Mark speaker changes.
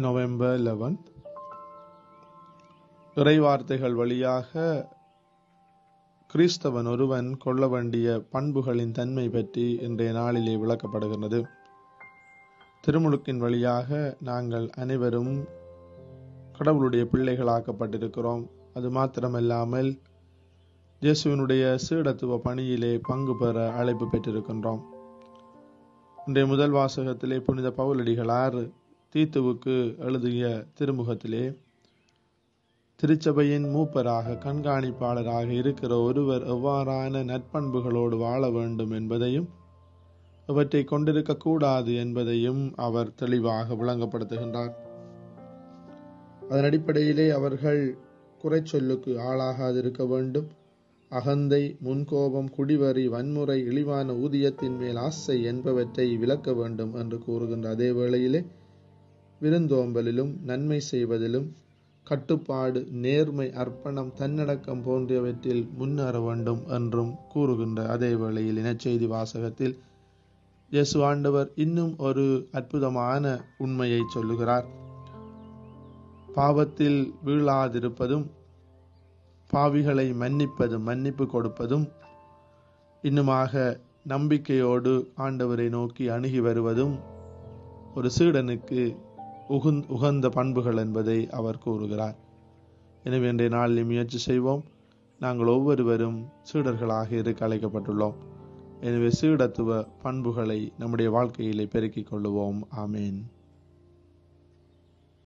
Speaker 1: November 11th. இறைவார்த்தைகள் வழியாக கிறிஸ்தவன் ஒருவன் கொள்ள வேண்டிய பண்புகளின் தன்மை பற்றி இன்றைய நாளிலே விளக்கப்படுகிறது. திருமுழுக்கின் வழியாக நாங்கள் அனைவரும் கடவுளுடைய பிள்ளைகளாக்கப்பட்டிருக்கிறோம். அது மாத்திரமல்லாமல் இயேசுவினுடைய சீடத்துவ பணியிலே பங்கு பெற அழைப்பு பெற்றிருக்கின்றோம். இன்றைய முதல் வாசகத்திலே புனித பவுலடிகளார் தீத்துவுக்கு எழுதிய திருமுகத்திலே திருச்சபையின் மூப்பராக கண்காணிப்பாளராக இருக்கிற ஒருவர் எவ்வாறான நற்பண்புகளோடு வாழ வேண்டும் என்பதையும் அவற்றை கொண்டிருக்க கூடாது என்பதையும் அவர் தெளிவாக விளங்கப்படுத்துகின்றார். அதன் அடிப்படையிலே அவர்கள் குறைச்சொல்லுக்கு ஆளாகாதிருக்க வேண்டும். அகந்தை, முன்கோபம், குடிவரி, வன்முறை, இழிவான ஊதியத்தின் மேல் ஆசை என்பவற்றை விலக்க வேண்டும் என்று கூறுகின்ற அதே வேளையிலே விருந்தோம்பலிலும் நன்மை செய்வதிலும் கட்டுப்பாடு, நேர்மை, அர்ப்பணம், தன்னடக்கம் போன்றவற்றில் முன்னேற வேண்டும் என்றும் கூறுகின்ற அதே வேளையில் இனச்செய்தி வாசகத்தில் இயேசு ஆண்டவர் இன்னும் ஒரு அற்புதமான உண்மையை சொல்லுகிறார். பாவத்தில் வீழாதிருப்பதும், பாவிகளை மன்னிப்பதும், மன்னிப்பு கொடுப்பதும், இன்னுமாக நம்பிக்கையோடு ஆண்டவரை நோக்கி அணுகி வருவதும் ஒரு சீடனுக்கு உகந்த பண்புகள் என்பதை அவர் கூறுகிறார். எனவே இன்றைய நாளில் முயற்சி செய்வோம். நாங்கள் ஒவ்வொருவரும் சீடர்களாக இருக்க அழைக்கப்பட்டுள்ளோம். எனவே சீடத்துவ பண்புகளை நம்முடைய வாழ்க்கையிலே பெருக்கிக் கொள்ளுவோம். ஆமேன்.